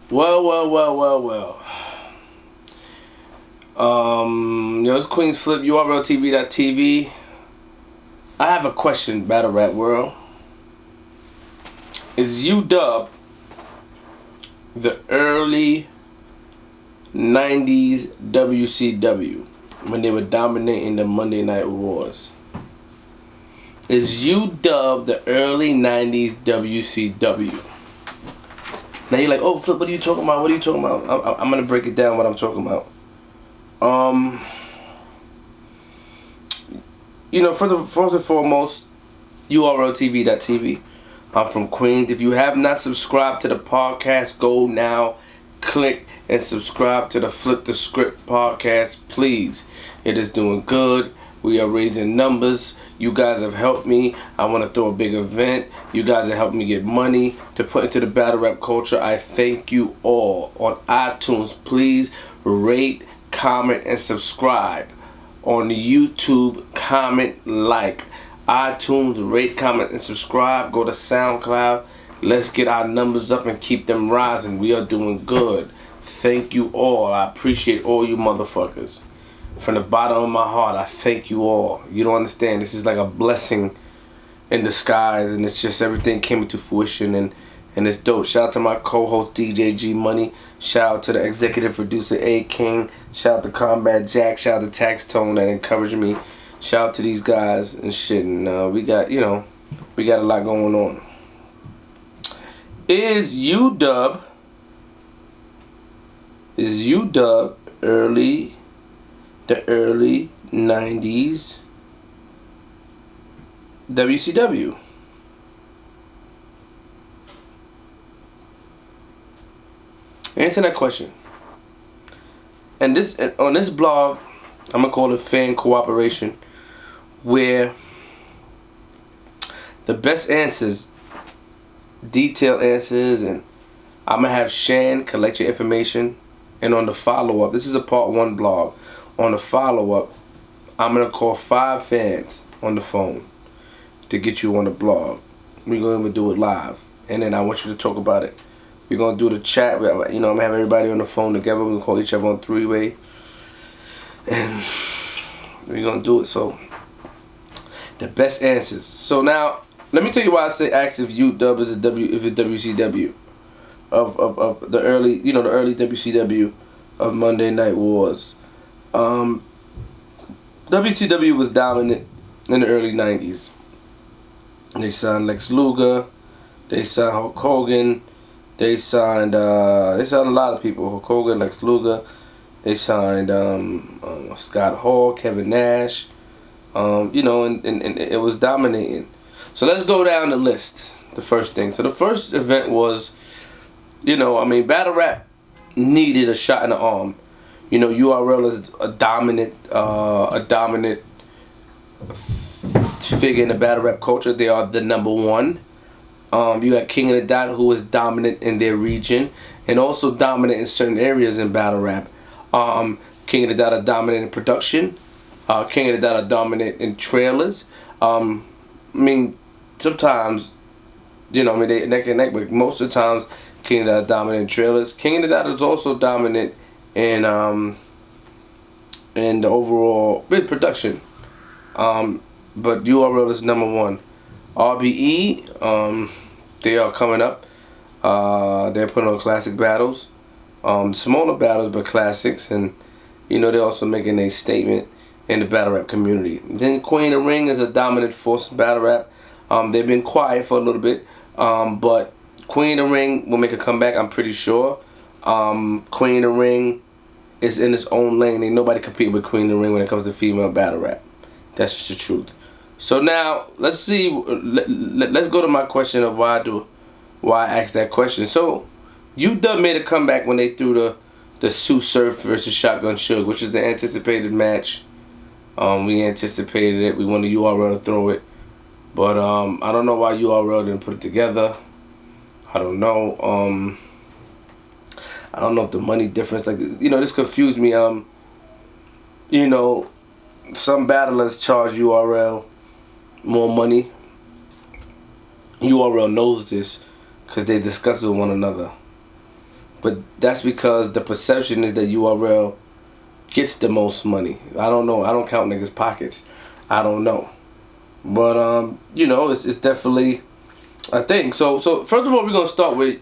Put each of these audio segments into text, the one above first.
Well. It's QUEENZFLIP, URLTV.tv. I have a question, Battle Rap World. Is UDUBB the early 90's WCW when they were dominating the Monday Night Wars? Is UDUBB the early 90's WCW? Now you're like, oh, Flip, what are you talking about? What are you talking about? I'm going to break it down what I'm talking about. First and foremost, URLTV.tv. I'm from Queens. If you have not subscribed to the podcast, go now, click and subscribe to the Flip the Script podcast, please. It is doing good. We are raising numbers. You guys have helped me. I want to throw a big event. You guys have helped me get money to put into the battle rap culture. I thank you all. On iTunes, please rate, comment, and subscribe. On YouTube, comment, like. iTunes, rate, comment, and subscribe. Go to SoundCloud. Let's get our numbers up and keep them rising. We are doing good. Thank you all. I appreciate all you motherfuckers. From the bottom of my heart, I thank you all. You don't understand. This is like a blessing in disguise, and it's just everything came into fruition, and it's dope. Shout out to my co-host DJ G Money. Shout out to the executive producer A King. Shout out to Combat Jack. Shout out to Tax Tone that encouraged me. Shout out to these guys and shit. And we got a lot going on. Is UDUBB the early 90's WCW? Answer that question. And on this blog, I'm gonna call it fan cooperation, where the best answers, detailed answers, and I'm gonna have Shan collect your information. And on the follow-up, this is a part 1 blog. On the follow-up, I'm gonna call 5 fans on the phone to get you on the blog. We're gonna do it live, and then I want you to talk about it. We're gonna do the chat. I'm gonna have everybody on the phone together. We're gonna call each other on 3-way, and we're gonna do it. So the best answers. So now let me tell you why I say ask if UDUBB is if it's WCW of the early WCW of Monday Night Wars. WCW was dominant in the early 90's. They signed Lex Luger. They signed Hulk Hogan. They signed a lot of people. Hulk Hogan, Lex Luger. They signed Scott Hall, Kevin Nash. And it was dominating. So let's go down the list. The first thing. So the first event was, battle rap needed a shot in the arm. URL is a dominant figure in the battle rap culture. They are the number one. You got King of the Dot, who is dominant in their region and also dominant in certain areas in battle rap. King of the Dot are dominant in production. King of the Dot are dominant in trailers. Sometimes, they neck and neck, but most of the times, King of the Dot are dominant in trailers. King of the Dot is also dominant in the overall production. But URL is number one. RBE, they are coming up. They're putting on classic battles, smaller battles but classics, and they're also making a statement in the battle rap community. Then Queen of the Ring is a dominant force in battle rap. They've been quiet for a little bit, but Queen of the Ring will make a comeback, I'm pretty sure. Queen of the Ring is in its own lane. Ain't nobody competing with Queen of the Ring when it comes to female battle rap. That's just the truth. So now let's see. Let's go to my question of why I asked that question. So UDUBB made a comeback when they threw the Sue Surf versus Shotgun Suge, which is the anticipated match. We anticipated it. We wanted URL to throw it, but I don't know why URL didn't put it together. I don't know. I don't know if the money difference, this confused me. Some battlers charge URL more money. URL knows this because they discuss it with one another. but that's because the perception is that URL gets the most money. I don't know. I don't count niggas' pockets. I don't know. But you know, it's definitely a thing. So first of all, we're gonna start with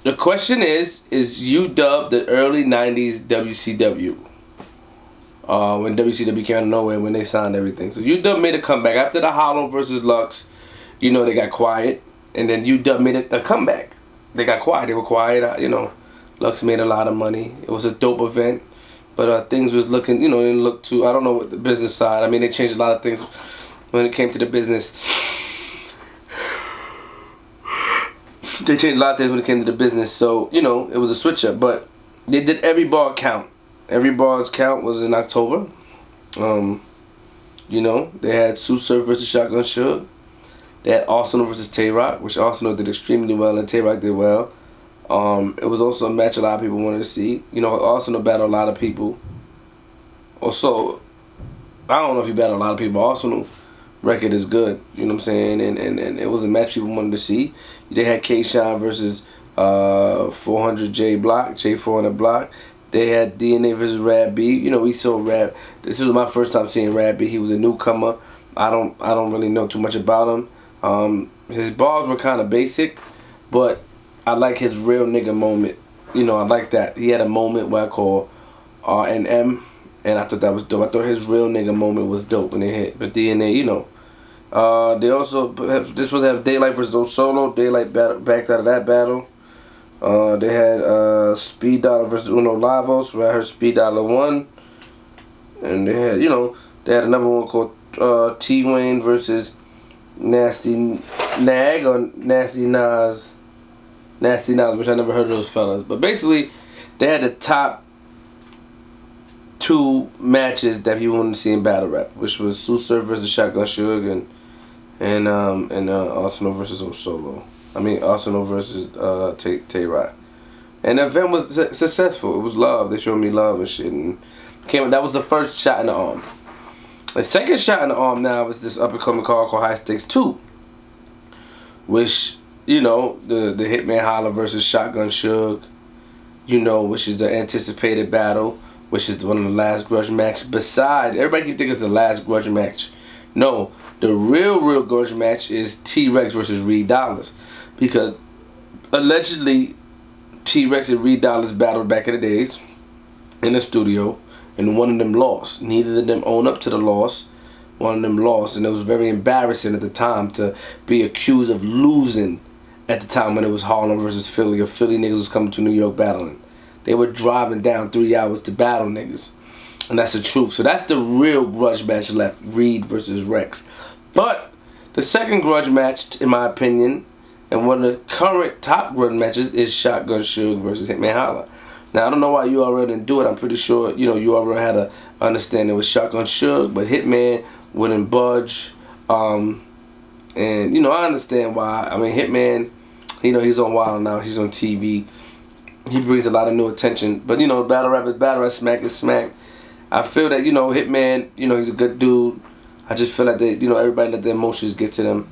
the question is UDUBB the early 90s WCW? When WCW came out of nowhere, when they signed everything. So UDUBB made a comeback after the Hollow versus Lux. You know, they got quiet, and then UDUBB made a comeback. They got quiet. They were quiet. You know, Lux made a lot of money. It was a dope event, but things was looking, you know, didn't look too. I don't know what the business side. I mean, they changed a lot of things when it came to the business. They changed a lot of things when it came to the business. So you know, it was a switch up, but they did every bar count. Every bar's count was in October. You know, they had Sue Surf versus Shotgun Suge. They had Arsenal versus Tay-Rock, which Arsenal did extremely well and Tay-Rock did well. It was also a match a lot of people wanted to see. You know, Arsenal battled a lot of people. Also, I don't know if he battled a lot of people. Arsenal record is good. You know what I'm saying? And it was a match people wanted to see. They had K-Shine versus 400J Block, J400 Block. They had DNA versus Rad B. You know, we saw Rad. This was my first time seeing Rad B. He was a newcomer. I don't really know too much about him. His bars were kind of basic, but I like his real nigga moment. You know, I like that. He had a moment where I call R&M, and I thought that was dope. I thought his real nigga moment was dope when they hit. But DNA, you know. They also, this was have Daylight versus those Solo. Daylight backed out of that battle. They had Speed Dollar versus Uno Lavos, where I heard Speed Dollar won. And they had, you know, they had another one called T-Wayne versus Nasty Nag or Nasty Nas. Nasty Nas, which I never heard of those fellas. But basically, they had the top two matches that he wanted to see in battle rap, which was Sue Surf versus Shotgun Suge and Arsenal versus Solo. I mean, Arsenal versus Tay-Rock. And the event was successful. It was love. They showed me love and shit. And that was the first shot in the arm. The second shot in the arm now is this up-and-coming card called High Stakes 2. Which, you know, the Hitman Holla versus Shotgun Suge. You know, which is the anticipated battle. Which is one of the last grudge matches. Besides, everybody keep thinking it's the last grudge match. No, the real grudge match is T-Rex versus Reed Dollars. Because allegedly T-Rex and Reed Dollars battled back in the days in the studio, and one of them lost. Neither of them own up to the loss. One of them lost, and it was very embarrassing at the time to be accused of losing at the time when it was Harlem versus Philly, or Philly niggas was coming to New York battling. They were driving down 3 hours to battle niggas. And that's the truth. So that's the real grudge match left, Reed versus Rex. But the second grudge match, in my opinion, and one of the current top grudge matches is Shotgun Suge versus Hitman Holla. Now, I don't know why URL didn't do it. I'm pretty sure, you know, URL had a understanding with Shotgun Suge, but Hitman wouldn't budge. And, you know, I understand why. I mean, Hitman, you know, he's on Wild now. He's on TV. He brings a lot of new attention. But, you know, battle rap is battle rap, smack is smack. I feel that, you know, Hitman, you know, he's a good dude. I just feel like they, you know, everybody let their emotions get to them.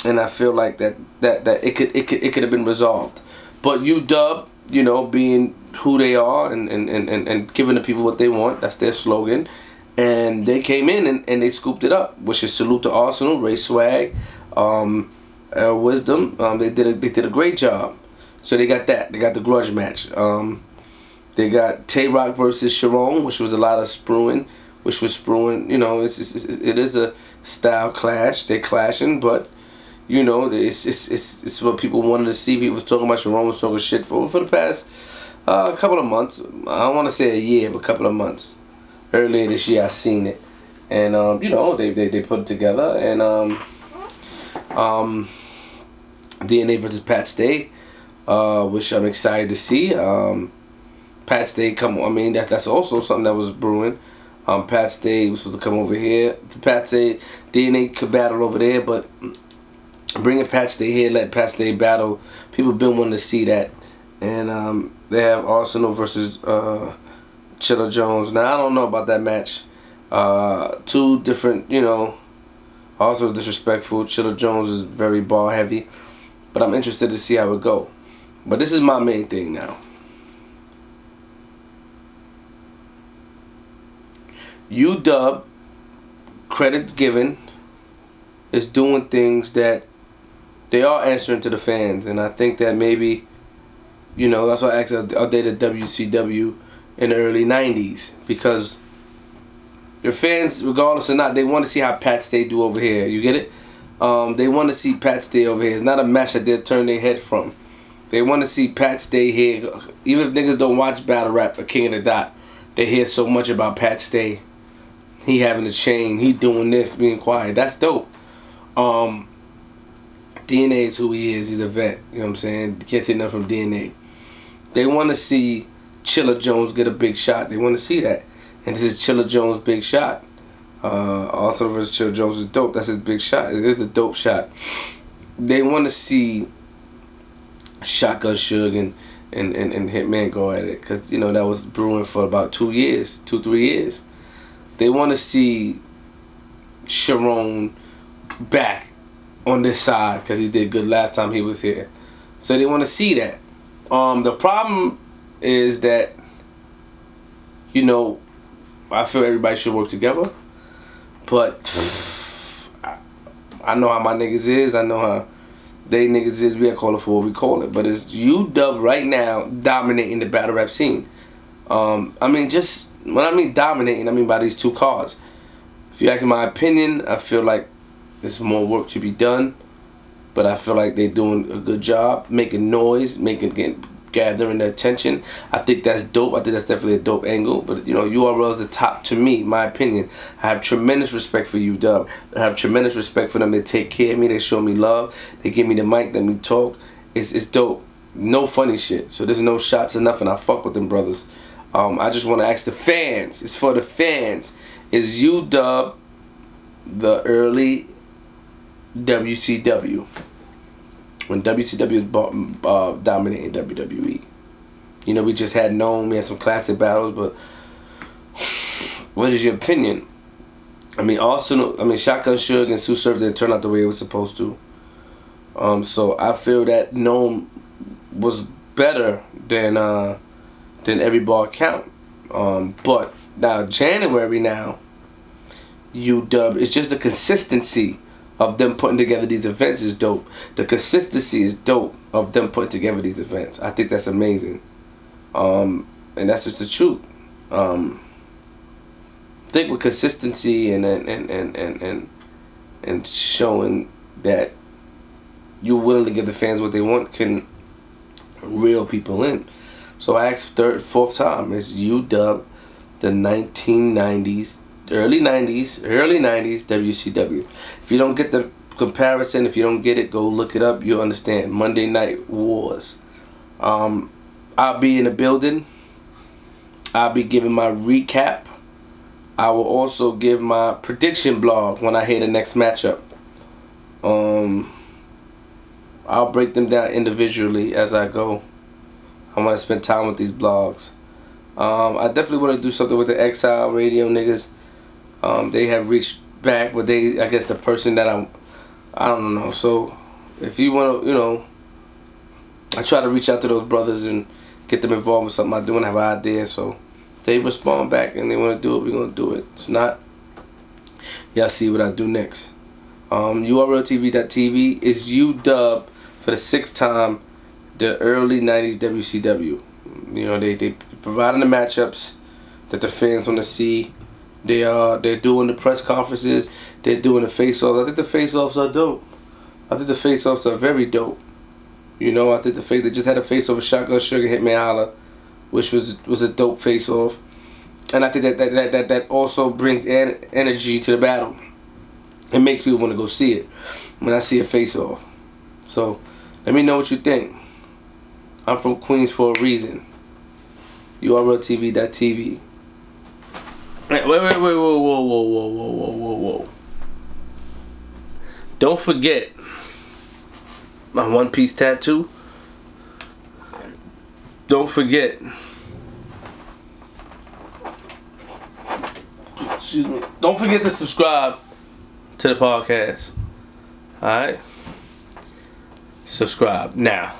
And I feel like that it could have been resolved. But UDUBB, you know, being who they are and giving the people what they want, that's their slogan. And they came in and they scooped it up, which is salute to Arsenal, Ray Swag, Wisdom. They did a great job. So they got that. They got the grudge match. They got Tay-Rock versus Sharon, which was a lot of spruing, you know, it is a style clash. They're clashing, but you know, it's what people wanted to see. People was talking about Sharon was talking shit for the past couple of months. I don't want to say a year, but a couple of months. Earlier this year, I seen it, and you know, they put it together, and DNA versus Pat Stay, which I'm excited to see. Pat Stay come. I mean, that's also something that was brewing. Pat Stay was supposed to come over here. Pat Stay, DNA could battle over there, but bringing Pat Stay here, let Pat Stay battle. People been wanting to see that. And they have Arsenal versus Chilla Jones. Now, I don't know about that match. Two different, you know, also disrespectful. Chilla Jones is very ball heavy. But I'm interested to see how it go. But this is my main thing now. UDUBB, credits given, is doing things that they are answering to the fans, and I think that maybe, you know, that's why I asked, are they the WCW in the early 90s? Because the fans, regardless or not, they want to see how Pat Stay do over here. You get it? They want to see Pat Stay over here. It's not a match that they'll turn their head from. They want to see Pat Stay here. Even if niggas don't watch battle rap or King of the Dot, they hear so much about Pat Stay. He having a chain. He doing this, being quiet. That's dope. DNA is who he is. He's a vet. You know what I'm saying? You can't take nothing from DNA. They want to see Chilla Jones get a big shot. They want to see that. And this is Chilla Jones' big shot. Also versus Chilla Jones is dope. That's his big shot. It is a dope shot. They want to see Shotgun Suge and Hitman go at it. Because, you know, that was brewing for about 2 years. 2-3 years. They want to see Sharon back on this side because he did good last time he was here. So they want to see that. The problem is that, you know, I feel everybody should work together. But I know how my niggas is. I know how they niggas is. We call it for what we call it. But it's UDUBB right now dominating the battle rap scene. I mean, just when I mean dominating, I mean by these two cards. If you ask my opinion, I feel like there's more work to be done, but I feel like they're doing a good job, making noise, gathering the attention. I think that's dope. I think that's definitely a dope angle. But, you know, URL is the top to me, my opinion. I have tremendous respect for UDUBB. I have tremendous respect for them. They take care of me. They show me love. They give me the mic. Let me talk. It's dope. No funny shit. So there's no shots or nothing. I fuck with them brothers. I just want to ask the fans. It's for the fans. Is UDUBB the early WCW? When WCW was dominating WWE. You know, we just had known, we had some classic battles, but what is your opinion? I mean, Shotgun Suge and Sue Surf didn't turn out the way it was supposed to. So I feel that Gnome was better than every bar count. But now January now, UDUBB, it's just the consistency of them putting together these events is dope. The consistency is dope of them putting together these events. I think that's amazing. And that's just the truth. I think with consistency and showing that you're willing to give the fans what they want can reel people in. So I asked fourth time, is UDUBB the 1990s, early 90s WCW? If you don't get the comparison, if you don't get it, go look it up. You'll understand. Monday Night Wars. I'll be in the building. I'll be giving my recap. I will also give my prediction blog when I hear the next matchup. I'll break them down individually as I go. I want to spend time with these blogs. I definitely want to do something with the Exile Radio niggas. They have reached back, but I guess the person that I don't know. So if you want to, you know, I try to reach out to those brothers and get them involved with something I do and have an idea. So if they respond back and they want to do it, we're going to do it. If not, y'all see what I do next. URLTV.tv is UDUBB for the 6th time, the early 90s WCW. You know, they providing the matchups that the fans want to see. They're doing the press conferences. They're doing the face-offs. I think the face-offs are dope. I think the face-offs are very dope. You know, I think they just had a face-off with Shotgun Suge, Hitman Holla, which was a dope face-off. And I think that also brings energy to the battle. It makes people want to go see it when I see a face-off. So let me know what you think. I'm from Queens for a reason. URLTV.tv. Wait, whoa. Don't forget my One Piece tattoo. Don't forget. Excuse me. Don't forget to subscribe to the podcast. Alright? Subscribe now.